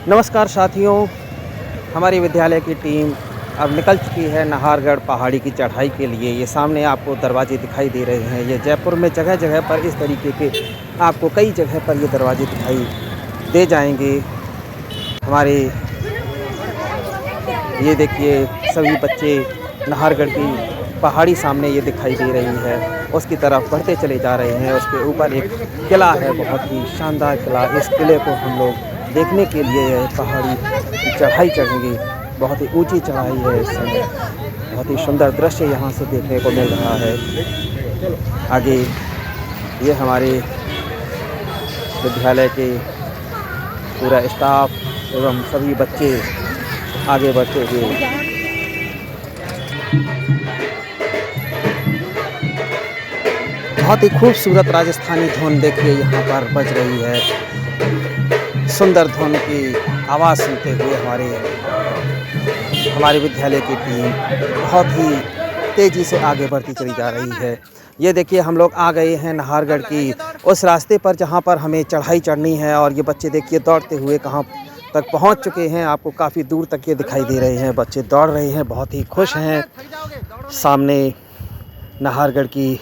नमस्कार साथियों, हमारी विद्यालय की टीम अब निकल चुकी है नाहरगढ़ पहाड़ी की चढ़ाई के लिए। ये सामने आपको दरवाजे दिखाई दे रहे हैं। ये जयपुर में जगह जगह पर इस तरीके के आपको कई जगह पर ये दरवाजे दिखाई दे जाएंगे। हमारे ये देखिए सभी बच्चे नाहरगढ़ की पहाड़ी सामने ये दिखाई दे रही है, उसकी तरफ बढ़ते चले जा रहे हैं। उसके ऊपर एक किला है, बहुत ही शानदार किला। इस किले को हम लोग देखने के लिए पहाड़ी की चढ़ाई चढ़ेंगे। बहुत ही ऊंची चढ़ाई है इस समय। बहुत ही सुंदर दृश्य यहाँ से देखने को मिल रहा है। आगे ये हमारे विद्यालय के पूरा स्टाफ एवं सभी बच्चे आगे बढ़ते हुए बहुत ही खूबसूरत राजस्थानी धुन देखिए यहाँ पर बज रही है। सुंदर धुन की आवाज़ सुनते हुए हमारे विद्यालय की टीम बहुत ही तेज़ी से आगे बढ़ती चली जा रही है। ये देखिए हम लोग आ गए हैं नाहरगढ़ की उस रास्ते पर जहाँ पर हमें चढ़ाई चढ़नी है। और ये बच्चे देखिए दौड़ते हुए कहाँ तक पहुँच चुके हैं। आपको काफ़ी दूर तक ये दिखाई दे रहे हैं। बच्चे दौड़ रहे हैं, बहुत ही खुश हैं। सामने नाहरगढ़ की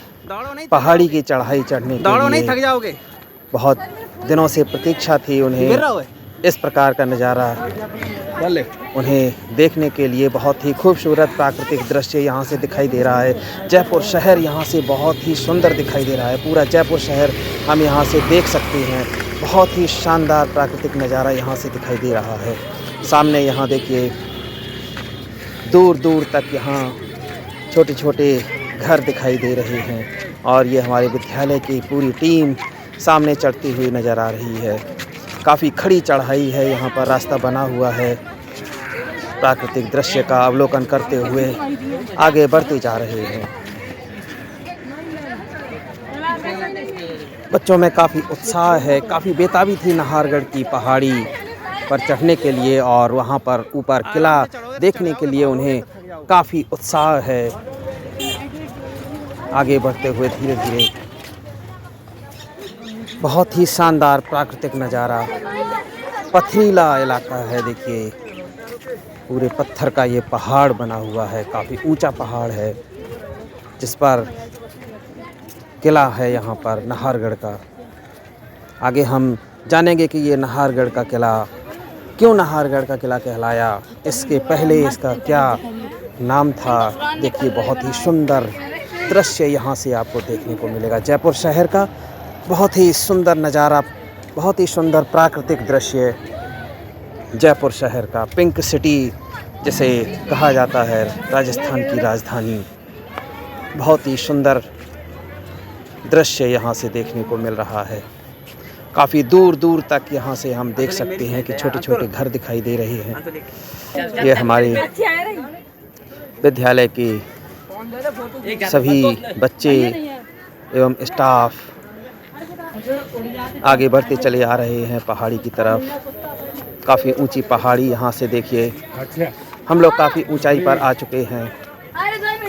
पहाड़ी की चढ़ाई चढ़ने के लिए नहीं थक जाओगे। बहुत दिनों से प्रतीक्षा थी उन्हें। इस प्रकार का नज़ारा उन्हें देखने के लिए बहुत ही खूबसूरत प्राकृतिक दृश्य यहाँ से दिखाई दे रहा है। जयपुर शहर यहाँ से बहुत ही सुंदर दिखाई दे रहा है। पूरा जयपुर शहर हम यहाँ से देख सकते हैं। बहुत ही शानदार प्राकृतिक नज़ारा यहाँ से दिखाई दे रहा है। सामने यहाँ देखिए दूर दूर तक यहाँ छोटे छोटे घर दिखाई दे रहे हैं। और ये हमारे विद्यालय की पूरी टीम सामने चढ़ती हुई नज़र आ रही है। काफ़ी खड़ी चढ़ाई है, यहाँ पर रास्ता बना हुआ है। प्राकृतिक दृश्य का अवलोकन करते हुए आगे बढ़ते जा रहे हैं। बच्चों में काफ़ी उत्साह है, काफ़ी बेताबी थी नाहरगढ़ की पहाड़ी पर चढ़ने के लिए और वहाँ पर ऊपर किला देखने के लिए उन्हें काफ़ी उत्साह है। आगे बढ़ते हुए धीरे धीरे बहुत ही शानदार प्राकृतिक नज़ारा। पथरीला इलाका है, देखिए पूरे पत्थर का ये पहाड़ बना हुआ है। काफ़ी ऊंचा पहाड़ है जिस पर किला है यहाँ पर नाहरगढ़ का। आगे हम जानेंगे कि ये नाहरगढ़ का किला क्यों नाहरगढ़ का किला कहलाया, इसके पहले इसका क्या नाम था। देखिए बहुत ही सुंदर दृश्य यहाँ से आपको देखने को मिलेगा। जयपुर शहर का बहुत ही सुंदर नज़ारा, बहुत ही सुंदर प्राकृतिक दृश्य। जयपुर शहर का पिंक सिटी जिसे कहा जाता है, राजस्थान की राजधानी। बहुत ही सुंदर दृश्य यहाँ से देखने को मिल रहा है। काफ़ी दूर दूर तक यहाँ से हम देख सकते हैं कि छोटे छोटे घर दिखाई दे रहे हैं। ये हमारे विद्यालय की सभी बच्चे एवं स्टाफ आगे बढ़ते चले आ रहे हैं पहाड़ी की तरफ। काफ़ी ऊंची पहाड़ी यहाँ से देखिए। हम लोग काफ़ी ऊंचाई पर आ चुके हैं,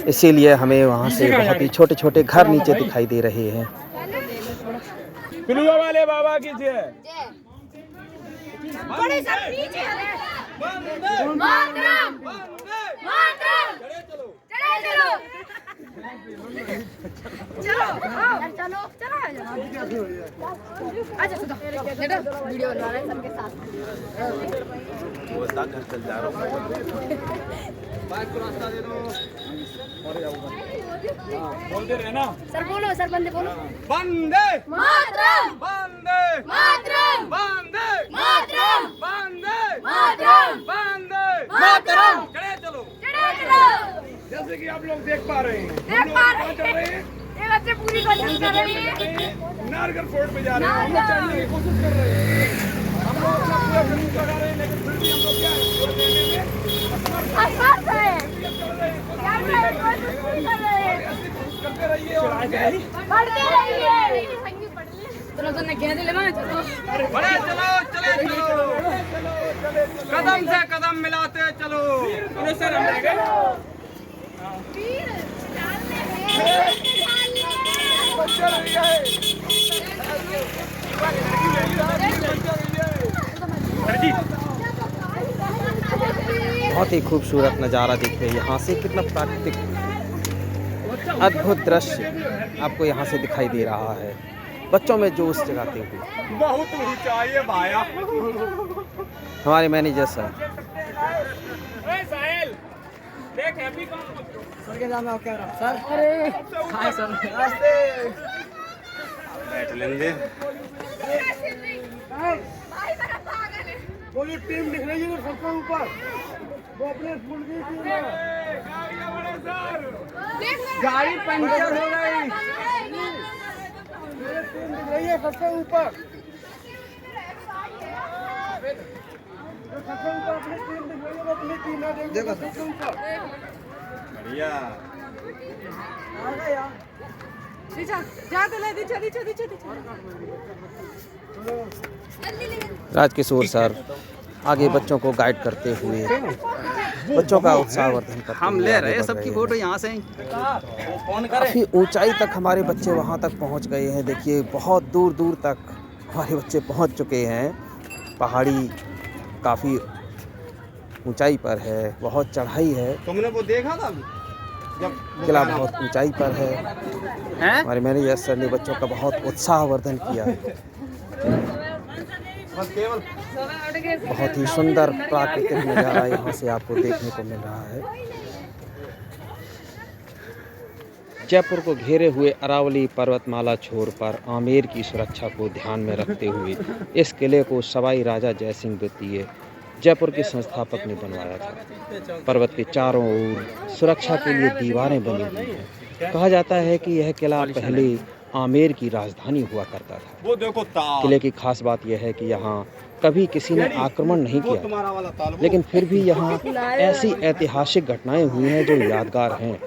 इसीलिए हमें वहाँ से बहुत ही छोटे छोटे घर नीचे दिखाई दे रहे हैं। वाले बाबा की जय। चलो अच्छा सुनो वीडियो बना रहे हैं सबके साथ। घर चल जा रहा हूँ, बाइक को रास्ता दे दो। बोलते रहे ना सर, बोलो सर, बंदे बोलो। वंदे मातरम, वंदे मातरम, वंदे मातरम, वंदे मातरम, वंदे मातरम। चढ़े चलो। जैसे कि आप लोग देख पा रहे हैं, चल रहे हैं। ये बच्चे पूरी कोशिश कर रहे हैं। नाहरगढ़ फोर्ट पे जा रहे हैं। हम लोग चढ़ने की कोशिश कर रहे हैं। हम लोग अपना पूरा जुनून लगा रहे हैं, लेकिन फिर भी हम लोग क्या है पूरा देने में असमर्थ हैं। करते रहिए और बढ़ते रहिए। चलो तो ने कह दे लेवा चलो। बड़े चलो, चले चलो, कदम से कदम मिलाते चलो। सर हम गए सर जी। बहुत ही खूबसूरत नज़ारा देखिए यहाँ से, कितना प्राकृतिक अद्भुत दृश्य आपको यहाँ से दिखाई दे रहा है, बच्चों में जोश जगाते हुए। बहुत ऊंचाई है भाया। हमारे मैनेजर सर। देख हैप्पी सर के नाम क्या रहा सर? अरे हाय सर, नमस्ते। बैठ लेंगे। पूरी टीम दिख रही है सबसे ऊपर, वो अपने फुल की टीम है। गाड़ी पंचर हो गई। पूरी टीम दिख रही है सबसे ऊपर, सबसे ऊपर अपनी टीम दिख रही है, वो अपनी टीम है। देखो सबसे ऊपर बढ़िया। आ गया राजकिशोर सर आगे बच्चों को गाइड करते हुए बच्चों का उत्साहवर्धन करते हम हुए ले आगे रहे हैं बढ़ सबकी हैं। फोटो यहाँ से। काफ़ी ऊंचाई तक हमारे बच्चे वहाँ तक पहुँच गए हैं। देखिए बहुत दूर दूर तक हमारे बच्चे पहुँच चुके हैं। पहाड़ी काफ़ी ऊंचाई पर है, बहुत चढ़ाई है, तुमने वो देखा था जब किला बहुत ऊंचाई पर है। हमारे मैनेजर सर ने बच्चों का बहुत उत्साहवर्धन किया। बस केवल बहुत ही सुंदर प्राकृतिक नज़ारा यहाँ से आपको देखने को मिल रहा है। जयपुर को घेरे हुए अरावली पर्वतमाला छोर पर आमेर की सुरक्षा को ध्यान में रखते हुए इस किले को सवाई राजा जयसिंह द्वितीय जयपुर के संस्थापक ने बनवाया था। पर्वत के चारों ओर सुरक्षा के लिए दीवारें बनी हुई हैं। कहा जाता है कि यह किला पहले आमेर की राजधानी हुआ करता था। वो देखो ताल। किले की खास बात यह है कि यहाँ कभी किसी ने आक्रमण नहीं वो किया, तुम्हारा वाला ताल। लेकिन फिर भी यहाँ ऐसी ऐतिहासिक घटनाएं हुई हैं जो यादगार हैं।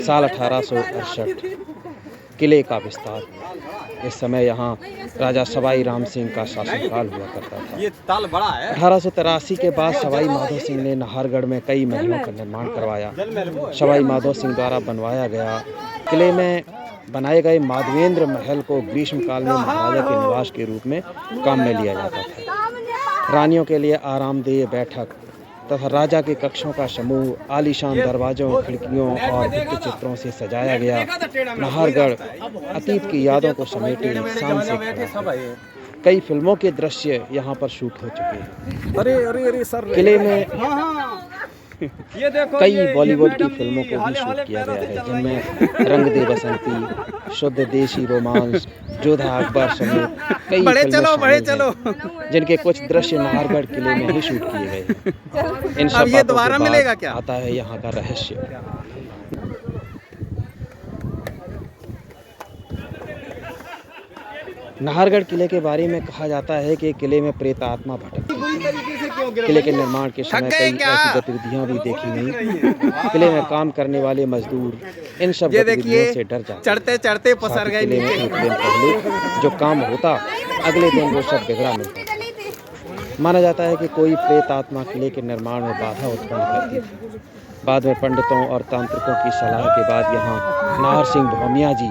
साल 1868 किले का विस्तार हुआ। इस समय यहाँ राजा सवाई राम सिंह का शासनकाल हुआ करता था। ये ताल बड़ा है। 1883 के बाद सवाई माधो सिंह ने नाहरगढ़ में कई महलों का निर्माण करवाया। सवाई माधो सिंह द्वारा बनवाया गया किले में बनाए गए माधवेंद्र महल को ग्रीष्मकाल में महाराजा के निवास के रूप में काम में लिया जाता था। रानियों के लिए आरामदेह बैठक तथा राजा के कक्षों का समूह आलीशान दरवाजों, खिड़कियों और भित्ति चित्रों से सजाया गया नाहरगढ़ अतीत की यादों को समेटे शान से खड़ा है। कई फिल्मों के दृश्य यहाँ पर शूट हो चुके हैं। अरे सर, किले में ये देखो कई बॉलीवुड की फिल्मों को भी शूट किया गया है, जिनमें रंग दे बसंती, शुद्ध देशी रोमांस, जोधा अकबर समेत कई बड़े फिल्में चलो, बड़े शामिल हैं, चलो। जिनके कुछ दृश्य नाहरगढ़ किले में ही शूट किए गए हैं। इन सब अब ये बातों दोबारा के बाद मिलेगा क्या? आता है यहाँ का रहस्य। नाहरगढ़ किले के बारे में कहा जाता है कि किले में प्रेत आत्मा भटकती थी। किले के निर्माण के समय कई ऐसी गतिविधियां भी देखी गई। किले में काम करने वाले मजदूर इन सब ये गतिविधियों देखिए, से डर जाते चढ़ते चढ़ते साथ पसर ही गए किले में नीचे। एक दिन पहले जो काम होता अगले दिन वो सब बिगड़ा मिलता। माना जाता है कि कोई प्रेत आत्मा किले के निर्माण में बाधा उत्पन्न करती थी। बाद में पंडितों और तांत्रिकों की सलाह के बाद यहाँ नाहर सिंह भौमिया जी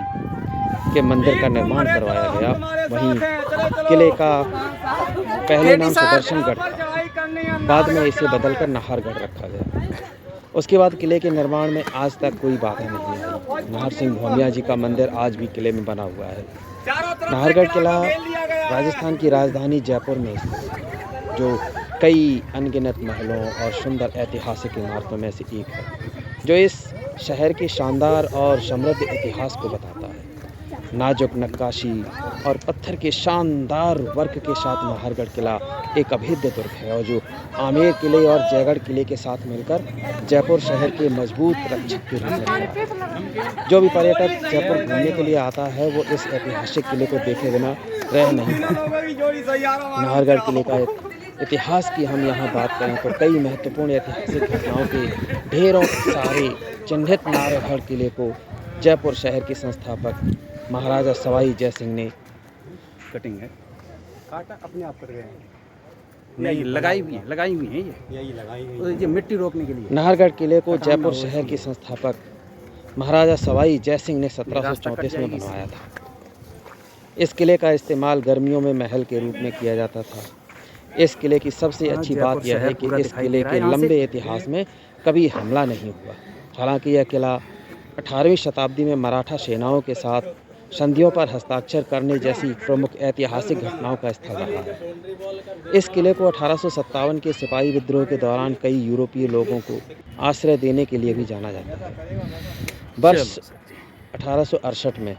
के मंदिर का निर्माण करवाया गया। वहीं किले का पहले नाम सुदर्शनगढ़ था, बाद में इसे बदलकर नाहरगढ़ रखा गया। उसके बाद किले के निर्माण में आज तक कोई बाधा नहीं आई। नाहर सिंह भौमिया जी का मंदिर आज भी किले में बना हुआ है। नाहरगढ़ किला राजस्थान की राजधानी जयपुर में स्थित है, जो कई अनगिनत महलों और सुंदर ऐतिहासिक इमारतों में से एक है, जो इस शहर के शानदार और समृद्ध इतिहास को बताता है। नाजुक नक्काशी और पत्थर के शानदार वर्क के साथ नाहरगढ़ किला एक अभेद्य दुर्ग है, और जो आमेर किले और जयगढ़ किले के साथ मिलकर जयपुर शहर के मजबूत रक्षक के रूप में खड़ा है। जो भी पर्यटक जयपुर घूमने के लिए आता है वो इस ऐतिहासिक किले को देखे बिना रह नहीं पाता। नाहरगढ़ किले का इतिहास की हम यहाँ बात करें तो कई महत्वपूर्ण ऐतिहासिक घटनाओं के ढेरों सारे चिन्हित नाहरगढ़ किले को जयपुर शहर के संस्थापक महाराजा सवाई जय सिंह ने कटिंग है, काटा अपने आप कट गए। नहीं लगाई हुई है ये यही लगाई गई। और ये मिट्टी रोकने के लिए। नाहरगढ़ किले को जयपुर शहर के संस्थापक महाराजा सवाई जय सिंह ने 1734 में बनवाया था। इस किले का इस्तेमाल गर्मियों में महल के रूप में किया जाता था। इस किले की सबसे अच्छी बात यह है कि इस किले के लंबे इतिहास में कभी हमला नहीं हुआ। हालांकि यह किला 18वीं शताब्दी में मराठा सेनाओं के साथ संधियों पर हस्ताक्षर करने जैसी प्रमुख ऐतिहासिक घटनाओं का स्थल रहा है। इस किले को 1857 के सिपाही विद्रोह के दौरान कई यूरोपीय लोगों को आश्रय देने के लिए भी जाना जाता है। वर्ष 1868 में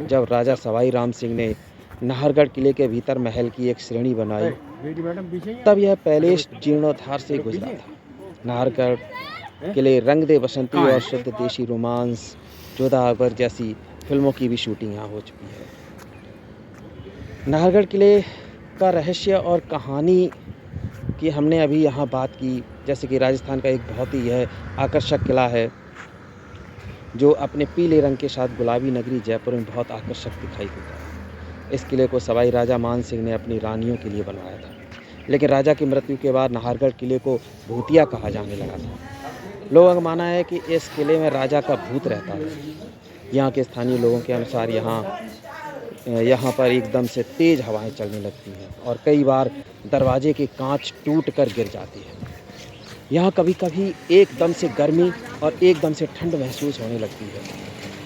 जब राजा सवाई राम सिंह ने नाहरगढ़ किले के भीतर महल की एक श्रेणी बनाई, तब यह पैलेस जीर्णोद्धार से गुजरा था। नाहरगढ़ किले रंग दे बसंती और शुद्ध देशी रोमांस, जोधा अकबर जैसी फिल्मों की भी शूटिंग यहाँ हो चुकी है। नाहरगढ़ किले का रहस्य और कहानी की हमने अभी यहाँ बात की, जैसे कि राजस्थान का एक बहुत ही यह आकर्षक किला है जो अपने पीले रंग के साथ गुलाबी नगरी जयपुर में बहुत आकर्षक दिखाई देता है। इस किले को सवाई राजा मान सिंह ने अपनी रानियों के लिए बनवाया था, लेकिन राजा की मृत्यु के बाद नाहरगढ़ किले को भूतिया कहा जाने लगा था। लोगों का मानना है कि इस किले में राजा का भूत रहता है। यहाँ के स्थानीय लोगों के अनुसार यहाँ पर एकदम से तेज़ हवाएं चलने लगती हैं और कई बार दरवाजे के कांच टूट कर गिर जाती है। यहाँ कभी कभी एकदम से गर्मी और एकदम से ठंड महसूस होने लगती है।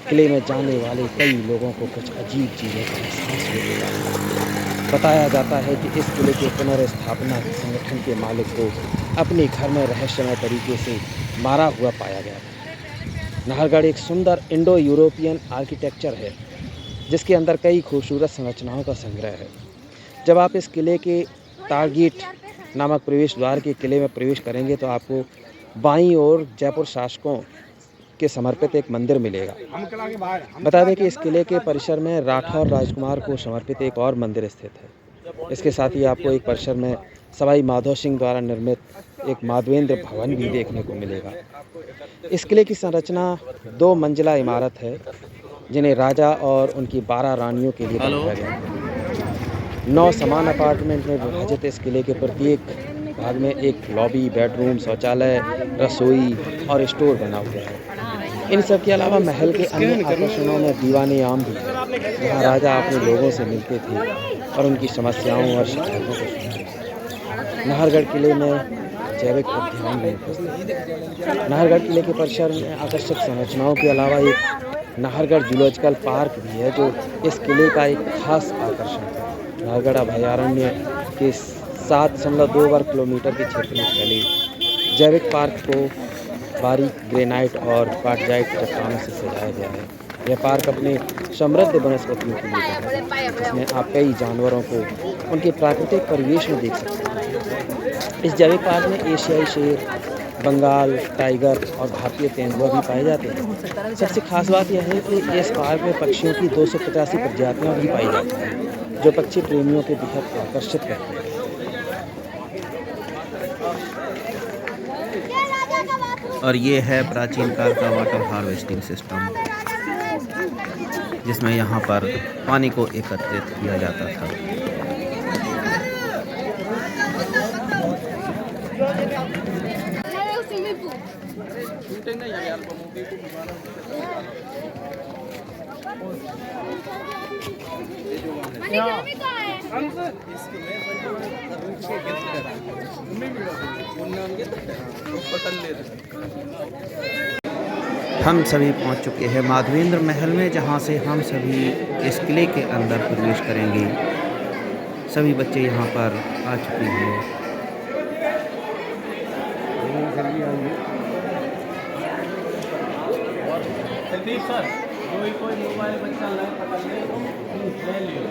किले में जाने वाले कई लोगों को कुछ अजीब चीज़ों का एहसास होने लगा है। बताया जाता है कि इस किले के पुनर्स्थापना संगठन के मालिक को अपने घर में रहस्यमय तरीके से मारा हुआ पाया गया था। नाहरगढ़ एक सुंदर इंडो यूरोपियन आर्किटेक्चर है जिसके अंदर कई खूबसूरत संरचनाओं का संग्रह है। जब आप इस किले के तारगेट नामक प्रवेश द्वार के किले में प्रवेश करेंगे तो आपको बाईं ओर जयपुर शासकों के समर्पित एक मंदिर मिलेगा। बता दें कि इस किले के परिसर में राठौर राजकुमार को समर्पित एक और मंदिर स्थित है। इसके साथ ही आपको एक परिसर में सवाई माधो सिंह द्वारा निर्मित एक माधवेंद्र भवन भी देखने को मिलेगा। इस किले की संरचना 2 मंजिला इमारत है जिन्हें राजा और उनकी 12 रानियों के लिए बनाया गया है। 9 समान अपार्टमेंट में विभाजित इस किले के प्रत्येक भाग में एक लॉबी, बेडरूम, शौचालय, रसोई और स्टोर बना हुआ है। इन सब के अलावा महल के अन्य आकर्षणों में दीवाने आम भी है, जहाँ राजा अपने लोगों से मिलते थे और उनकी समस्याओं और शिकायतों को सुनते थे। नाहरगढ़ किले में जैविक उद्यान भी उपस्थित है। नाहरगढ़ किले के परिसर में आकर्षक संरचनाओं के अलावा एक नाहरगढ़ जूलॉजिकल पार्क भी है जो इस किले का एक खास आकर्षण है। नाहरगढ़ अभयारण्य के 7.2 वर्ग किलोमीटर के क्षेत्र में फैले जैविक पार्क को बारीक ग्रेनाइट और क्वार्टजाइट चट्टानों से सजाया गया है। यह पार्क अपने समृद्ध वनस्पतियों के लिए जाना जाता है, जिसमें आप कई जानवरों को उनके प्राकृतिक परिवेश में देख सकते हैं। इस जैविक पार्क में एशियाई शेर, बंगाल टाइगर और भारतीय तेंदुआ भी पाए जाते हैं। सबसे खास बात यह है कि इस पार्क में पक्षियों की 285 प्रजातियाँ भी पाई जाती हैं, जो पक्षी प्रेमियों के बेहद आकर्षित करती हैं। और ये है प्राचीन काल का वाटर हार्वेस्टिंग सिस्टम, जिसमें यहाँ पर पानी को एकत्रित किया जाता था। हम सभी पहुंच चुके हैं माधवेंद्र महल में, जहां से हम सभी इस किले के अंदर प्रवेश करेंगे। सभी बच्चे यहां पर आ चुके हैं। कोई मोबाइल बच्चा ले लियो।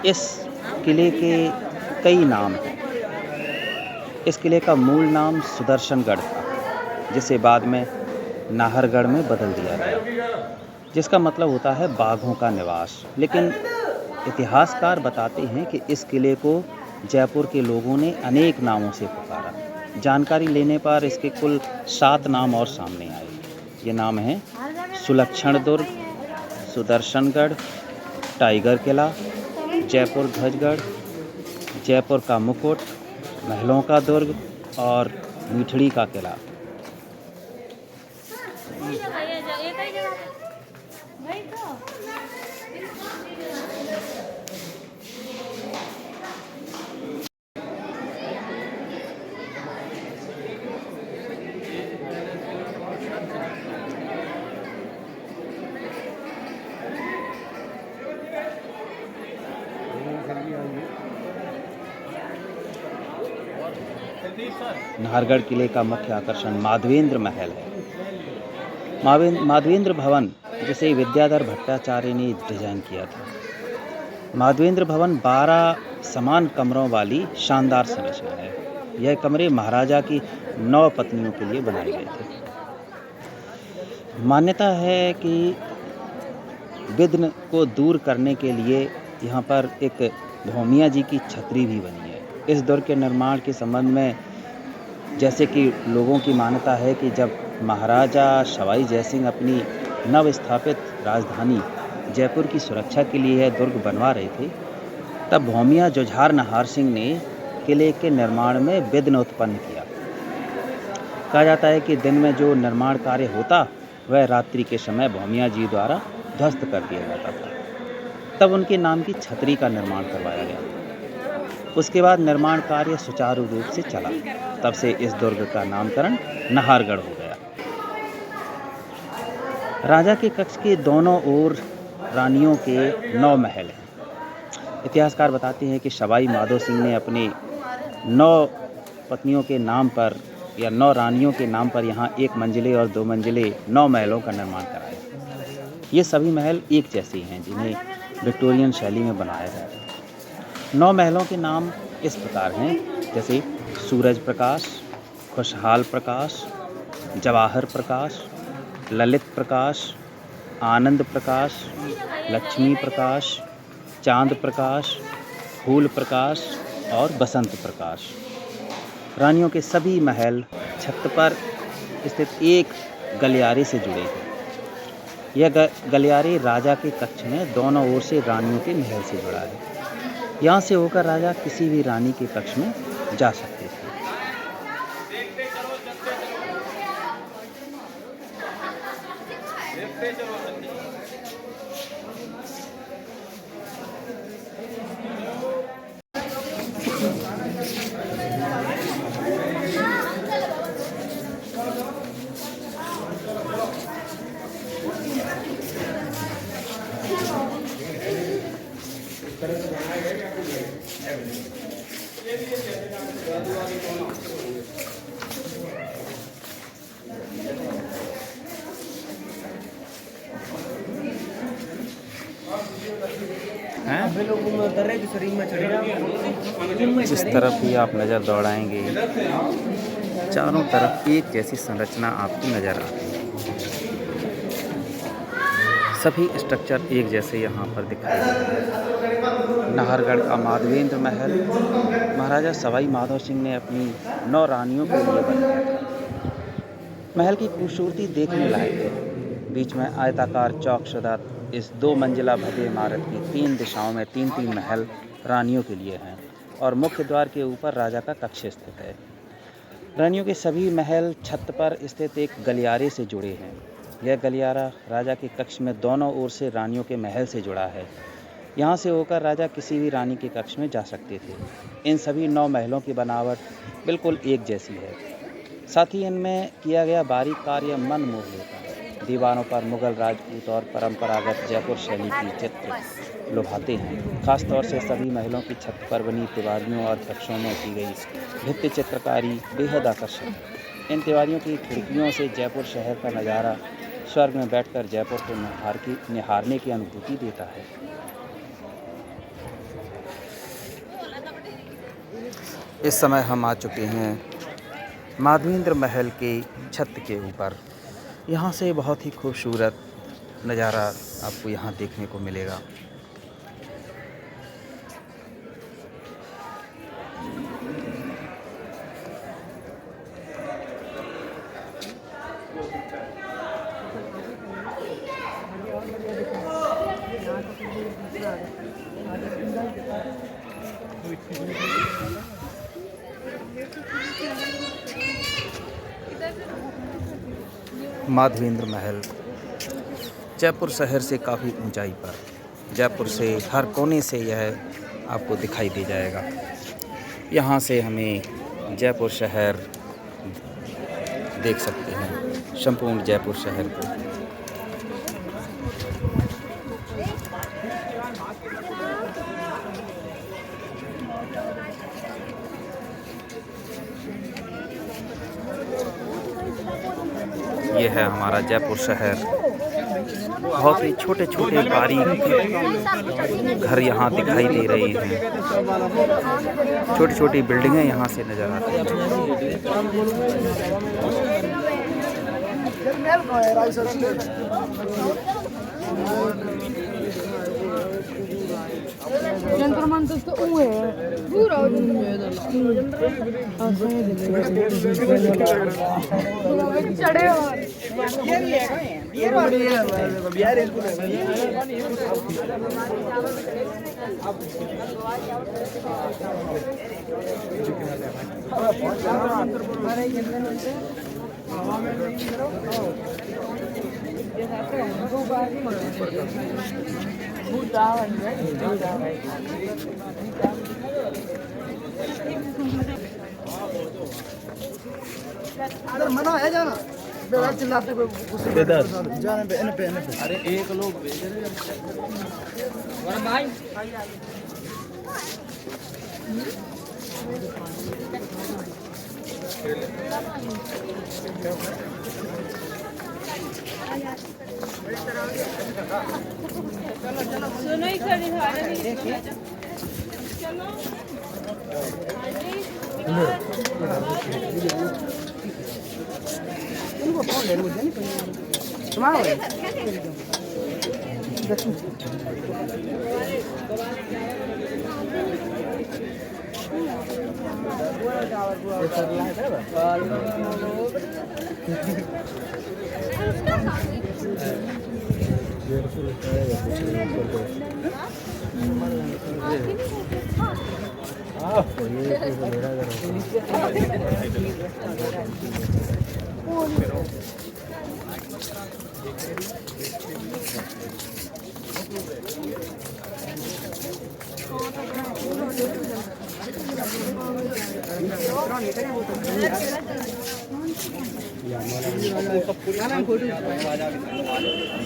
इस किले के कई नाम हैं। इस किले का मूल नाम सुदर्शनगढ़ था, जिसे बाद में नाहरगढ़ में बदल दिया गया, जिसका मतलब होता है बाघों का निवास। लेकिन इतिहासकार बताते हैं कि इस किले को जयपुर के लोगों ने अनेक नामों से पुकारा। जानकारी लेने पर इसके कुल 7 नाम और सामने आए। ये नाम हैं सुलक्षण दुर्ग, सुदर्शनगढ़, टाइगर किला, जयपुर ध्वजगढ़, जयपुर का मुकुट, महलों का दुर्ग और मीठड़ी का किला। नाहरगढ़ किले का मुख्य आकर्षण माधवेंद्र महल है। माधवेंद्र भवन, जिसे विद्याधर भट्टाचार्य ने डिजाइन किया था। माधवेंद्र भवन 12 समान कमरों वाली शानदार संरचना है। यह कमरे महाराजा की 9 पत्नियों के लिए बनाए गए थे। मान्यता है कि विघ्न को दूर करने के लिए यहाँ पर एक भौमिया जी की छतरी भी बनी है। इस दुर्ग के निर्माण के संबंध में जैसे कि लोगों की मान्यता है कि जब महाराजा सवाई जयसिंह अपनी नव स्थापित राजधानी जयपुर की सुरक्षा के लिए यह दुर्ग बनवा रहे थे, तब भौमिया जुझार नाहर सिंह ने किले के निर्माण में विघ्न उत्पन्न किया। कहा जाता है कि दिन में जो निर्माण कार्य होता वह रात्रि के समय भौमिया जी द्वारा ध्वस्त कर दिया जाता था। तब उनके नाम की छतरी का निर्माण करवाया गया। उसके बाद निर्माण कार्य सुचारू रूप से चला। तब से इस दुर्ग का नामकरण नाहरगढ़ हो गया। राजा के कक्ष के दोनों ओर रानियों के 9 महल हैं। इतिहासकार बताते हैं कि सवाई माधो सिंह ने अपने 9 पत्नियों के नाम पर या 9 रानियों के नाम पर यहाँ 1 मंजिले और 2 मंजिले 9 महलों का निर्माण कराया। ये सभी महल एक जैसे हैं, जिन्हें विक्टोरियन शैली में बनाया गया है। 9 महलों के नाम इस प्रकार हैं, जैसे सूरज प्रकाश, खुशहाल प्रकाश, जवाहर प्रकाश, ललित प्रकाश, आनंद प्रकाश, लक्ष्मी प्रकाश, चांद प्रकाश, फूल प्रकाश और बसंत प्रकाश। रानियों के सभी महल छत पर स्थित एक गलियारे से जुड़े हैं। यह गलियारे राजा के कक्ष में दोनों ओर से रानियों के महल से जुड़ा है। यहाँ से होकर राजा किसी भी रानी के कक्ष में जा सकते थे। जिस तरफ भी आप नज़र दौड़ाएंगे, चारों तरफ एक जैसी संरचना आपको नज़र आती है। सभी स्ट्रक्चर एक जैसे यहाँ पर दिखाई देते हैं। नाहरगढ़ का माधवेंद्र महल महाराजा सवाई माधो सिंह ने अपनी 9 रानियों के लिए बनाया था। महल की खूबसूरती देखने लायक है। बीच में आयताकार चौकशुदा इस 2 मंजिला भव्य इमारत की 3 दिशाओं में 3-3 महल रानियों के लिए हैं और मुख्य द्वार के ऊपर राजा का कक्ष स्थित है। रानियों के सभी महल छत पर स्थित एक गलियारे से जुड़े हैं। यह गलियारा राजा के कक्ष में दोनों ओर से रानियों के महल से जुड़ा है। यहाँ से होकर राजा किसी भी रानी के कक्ष में जा सकते थे। इन सभी 9 महलों की बनावट बिल्कुल एक जैसी है। साथ ही इनमें किया गया बारीक कार्य मन मोह लेता है। दीवारों पर मुगल, राजपूत और परंपरागत जयपुर शैली की चित्र लुभाते हैं। खासतौर से सभी महलों की छत पर बनी तिवारियों और कक्षों में की गई भित्ति चित्रकारी बेहद आकर्षक है। इन तिवारियों की खिड़कियों से जयपुर शहर का नज़ारा स्वर्ग में बैठकर जयपुर को निहारने की अनुभूति देता है। इस समय हम आ चुके हैं माधवेंद्र महल के छत के ऊपर। यहाँ से बहुत ही खूबसूरत नज़ारा आपको यहाँ देखने को मिलेगा। माधवेंद्र महल जयपुर शहर से काफ़ी ऊंचाई पर, जयपुर से हर कोने से यह आपको दिखाई दे जाएगा। यहाँ से हमें जयपुर शहर देख सकते हैं, संपूर्ण जयपुर शहर को। ये है हमारा जयपुर शहर। बहुत ही छोटे छोटे बारीक घर यहाँ दिखाई दे रहे हैं। छोटी छोटी बिल्डिंगें यहाँ से नज़र आती हैं। जंतर मंतर तो वो है पूरा चढ़े अगर मना है जाना बेदार चिल्लाते बेदार जाने पे इन पे अरे एक लोग भाई सुनो ही खड़ी चलो इनको फोन ले मुझे नहीं तुम्हारा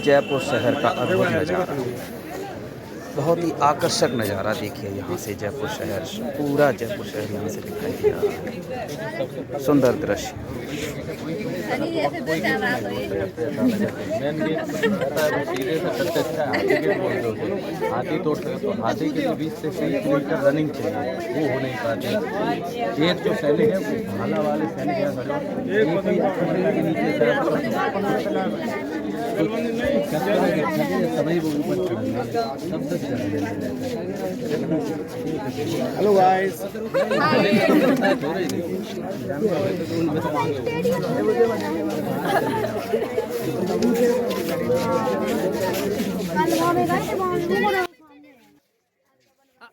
जयपुर शहर का अद्भुत नज़ारा, बहुत ही आकर्षक नज़ारा। देखिए यहाँ से जयपुर शहर, पूरा जयपुर शहर यहाँ से दिखाई दे रहा है। सुंदर दृश्य। हाथी तोड़ सके तो हाथी के लिए 20 से 30 किलोमीटर रनिंग चाहिए, वो हो नहीं पाती। एक जो सैनिक है वो भाला वाले सैनिक है, सभी वो ऊपर हेलो गाइस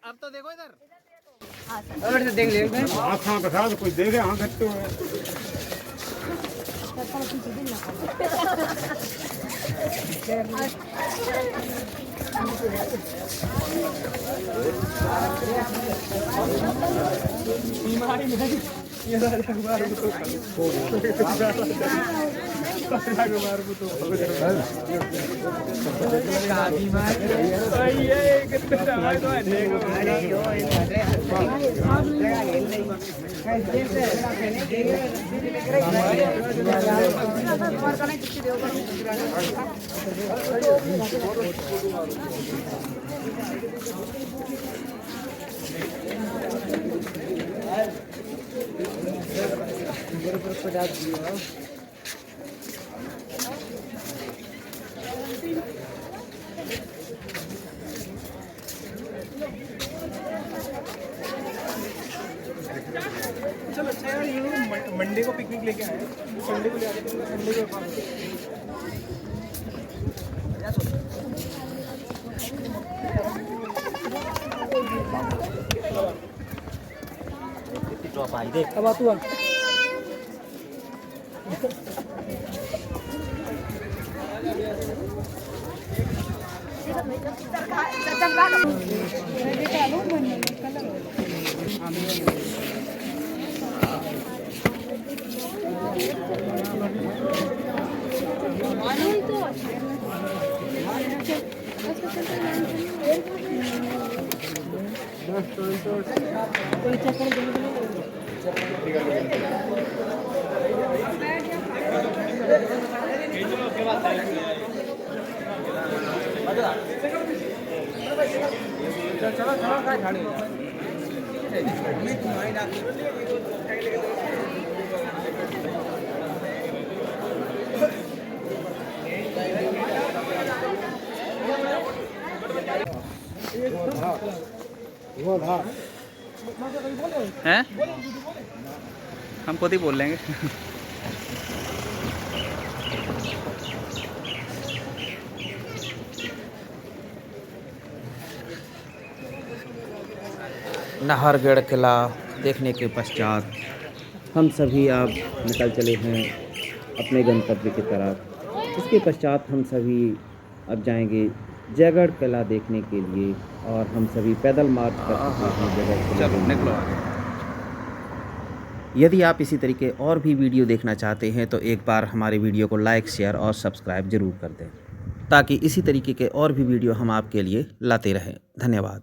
अब तो देखो इधर देख ले आँख पे खा तो कोई देखे आँख हटते हुए चलो अच्छा यार, ये लोग मंडे को पिकनिक लेके आए हैं, संडे को ले आते हैं, संडे को अब आतू आ हैं? हम खुद ही बोल लेंगे। नाहरगढ़ किला देखने के पश्चात हम सभी अब निकल चले हैं अपने गंतव्य की तरफ। इसके पश्चात हम सभी अब जाएंगे जयगढ़ किला देखने के लिए और हम सभी पैदल मार्च कर चुके हैं जयगढ़ किला। चलो निकलो आगे। यदि आप इसी तरीके और भी वीडियो देखना चाहते हैं तो एक बार हमारे वीडियो को लाइक, शेयर और सब्सक्राइब ज़रूर कर दें ताकि इसी तरीके के और भी वीडियो हम आपके लिए लाते रहें। धन्यवाद।